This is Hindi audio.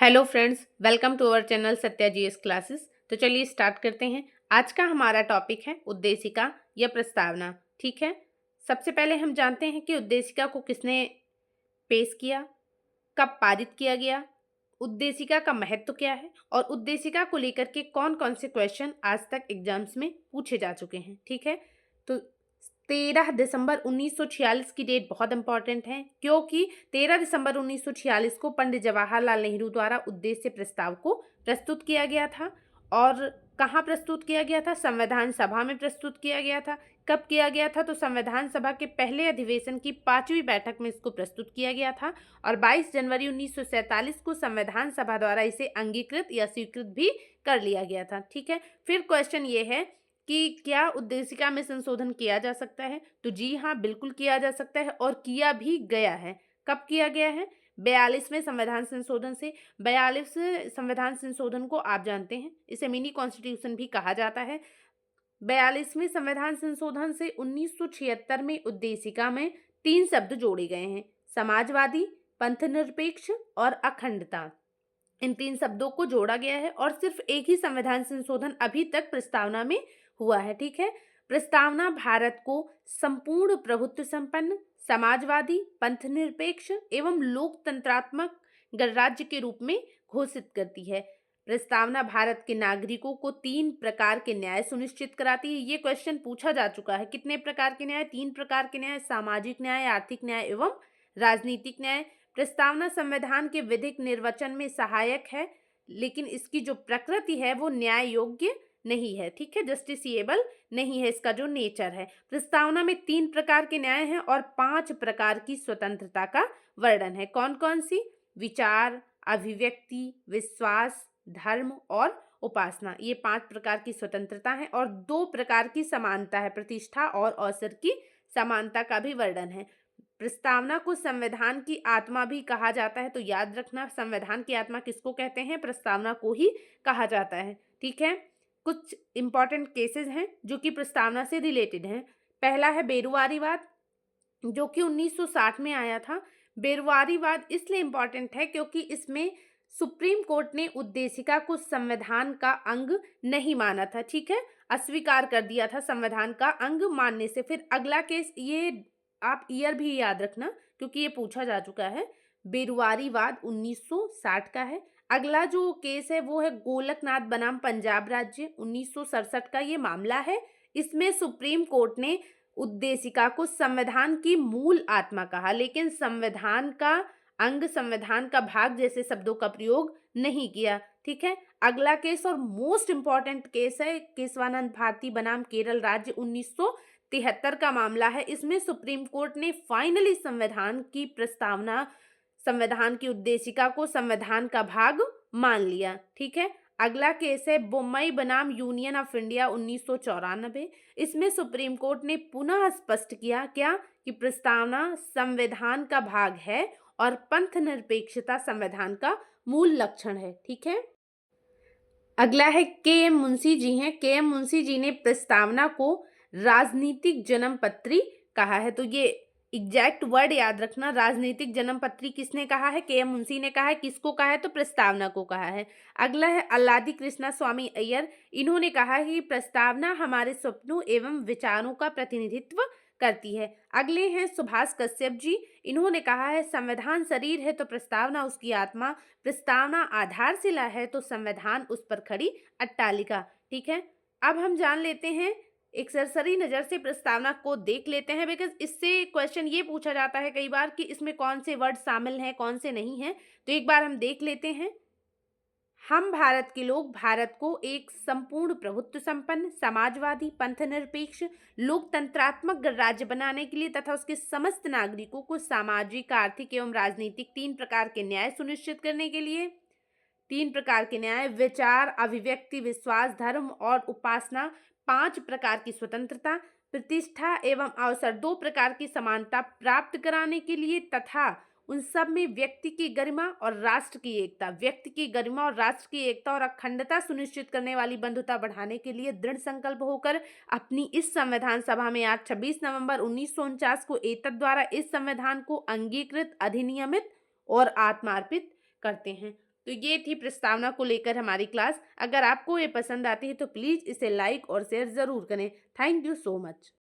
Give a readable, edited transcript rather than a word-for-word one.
Hello friends, welcome to our channel Satya GS classes. तो चलिए स्टार्ट करते हैं। आज का हमारा टॉपिक है उद्देशिका या प्रस्तावना। ठीक है, सबसे पहले हम जानते हैं कि उद्देशिका को किसने पेश किया, कब पारित किया गया, उद्देशिका का महत्व क्या है और उद्देशिका को लेकर के कौन कौन से क्वेश्चन आज तक एग्जाम्स में पूछे जा चुके हैं। ठीक है, तो 13 दिसंबर 1946 की डेट बहुत इंपॉर्टेंट है, क्योंकि 13 दिसंबर 1946 को पंडित जवाहरलाल नेहरू द्वारा उद्देश्य प्रस्ताव को प्रस्तुत किया गया था। और कहाँ प्रस्तुत किया गया था? संविधान सभा में प्रस्तुत किया गया था। कब किया गया था? तो संविधान सभा के पहले अधिवेशन की 5वीं बैठक में इसको प्रस्तुत किया गया था और 22 जनवरी 1947 को संविधान सभा द्वारा इसे अंगीकृत या स्वीकृत भी कर लिया गया था। ठीक है, फिर क्वेश्चन ये है कि क्या उद्देशिका में संशोधन किया जा सकता है? तो जी हाँ, बिल्कुल किया जा सकता है और किया भी गया है। कब किया गया है? 42वें संविधान संशोधन से। 42वें संविधान संशोधन को आप जानते हैं, इसे मिनी कॉन्स्टिट्यूशन भी कहा जाता है। 42वें संविधान संशोधन से 1976 में उद्देशिका में 3 शब्द जोड़े गए हैं: समाजवादी, पंथनिरपेक्ष और अखंडता। इन 3 शब्दों को जोड़ा गया है और सिर्फ एक ही संविधान संशोधन अभी तक प्रस्तावना में हुआ है। ठीक है, प्रस्तावना भारत को संपूर्ण प्रभुत्व संपन्न, समाजवादी, पंथनिरपेक्ष एवं लोकतंत्रात्मक गणराज्य के रूप में घोषित करती है। प्रस्तावना भारत के नागरिकों को 3 प्रकार के न्याय सुनिश्चित कराती है। ये क्वेश्चन पूछा जा चुका है। कितने प्रकार के न्याय? 3 प्रकार के न्याय: सामाजिक न्याय, आर्थिक न्याय एवं राजनीतिक न्याय। प्रस्तावना संविधान के विधिक निर्वचन में सहायक है, लेकिन इसकी जो प्रकृति है वो न्याय योग्य नहीं है। ठीक है, जस्टिसिएबल नहीं है इसका जो नेचर है। प्रस्तावना में 3 प्रकार के न्याय हैं और 5 प्रकार की स्वतंत्रता का वर्णन है। कौन कौन सी? विचार, अभिव्यक्ति, विश्वास, धर्म और उपासना। ये 5 प्रकार की स्वतंत्रता है और 2 प्रकार की समानता है, प्रतिष्ठा और अवसर की समानता का भी वर्णन है। प्रस्तावना को संविधान की आत्मा भी कहा जाता है, तो याद रखना, संविधान की आत्मा किसको कहते हैं? प्रस्तावना को ही कहा जाता है। ठीक है, कुछ इंपॉर्टेंट केसेस हैं जो कि प्रस्तावना से रिलेटेड हैं। पहला है बेरुआरीवाद, जो कि 1960 में आया था। बेरुआरीवाद इसलिए इंपॉर्टेंट है क्योंकि इसमें सुप्रीम कोर्ट ने उद्देशिका को संविधान का अंग नहीं माना था। ठीक है, अस्वीकार कर दिया था संविधान का अंग मानने से। फिर अगला केस, ये आप ईयर भी याद रखना क्योंकि ये पूछा जा चुका है। बेरुआरीवाद 1960 का है। अगला जो केस है वो है गोलकनाथ बनाम पंजाब राज्य, 1967 का ये मामला है। इसमें सुप्रीम कोर्ट ने उद्देशिका को संविधान की मूल आत्मा कहा, लेकिन संविधान का अंग, संविधान का भाग जैसे शब्दों का प्रयोग नहीं किया। ठीक है, अगला केस और मोस्ट इंपॉर्टेंट केस है केशवानंद भारती बनाम केरल राज्य, 1973 का मामला है। इसमें सुप्रीम कोर्ट ने फाइनली संविधान की प्रस्तावना, संविधान की उद्देशिका को संविधान का भाग मान लिया। ठीक है, अगला केस है बोम्मई बनाम यूनियन ऑफ इंडिया, 1994। इसमें सुप्रीम कोर्ट ने पुनः स्पष्ट किया क्या कि प्रस्तावना संविधान का भाग है और पंथ निरपेक्षता संविधान का मूल लक्षण है। ठीक है, अगला है के.एम. मुंशी जी हैं। के.एम. मुंशी जी ने प्रस्तावना को राजनीतिक जन्मपत्री कहा है, तो ये एग्जैक्ट वर्ड याद रखना। राजनीतिक जन्मपत्री किसने कहा है? के.एम. मुंशी ने कहा है। किसको कहा है? तो प्रस्तावना को कहा है। अगला है अल्लादी कृष्णा स्वामी अय्यर। इन्होंने कहा है कि प्रस्तावना हमारे सपनों एवं विचारों का प्रतिनिधित्व करती है। अगले हैं सुभाष कश्यप जी। इन्होंने कहा है संविधान शरीर है तो प्रस्तावना उसकी आत्मा, प्रस्तावना आधारशिला है तो संविधान उस पर खड़ी अट्टालिका। ठीक है, अब हम जान लेते हैं, एक सरसरी नज़र से प्रस्तावना को देख लेते हैं, बिकॉज इससे क्वेश्चन ये पूछा जाता है कई बार कि इसमें कौन से वर्ड शामिल हैं, कौन से नहीं हैं। तो एक बार हम देख लेते हैं। हम भारत के लोग भारत को एक संपूर्ण प्रभुत्व संपन्न, समाजवादी, पंथनिरपेक्ष, लोकतंत्रात्मक गणराज्य बनाने के लिए तथा उसके समस्त नागरिकों को सामाजिक, आर्थिक एवं राजनीतिक 3 प्रकार के न्याय सुनिश्चित करने के लिए 3 प्रकार के न्याय: विचार, अभिव्यक्ति, विश्वास, धर्म और उपासना, 5 प्रकार की स्वतंत्रता, प्रतिष्ठा एवं अवसर, 2 प्रकार की समानता प्राप्त कराने के लिए तथा उन सब में व्यक्ति की गरिमा और राष्ट्र की एकता, व्यक्ति की गरिमा और राष्ट्र की एकता और अखंडता सुनिश्चित करने वाली बंधुता बढ़ाने के लिए दृढ़ संकल्प होकर अपनी इस संविधान सभा में आज 26 नवंबर 1949 को एतद द्वारा इस संविधान को अंगीकृत, अधिनियमित और आत्मार्पित करते हैं। तो ये थी प्रस्तावना को लेकर हमारी क्लास। अगर आपको ये पसंद आती है तो प्लीज़ इसे लाइक और शेयर ज़रूर करें। Thank you so much.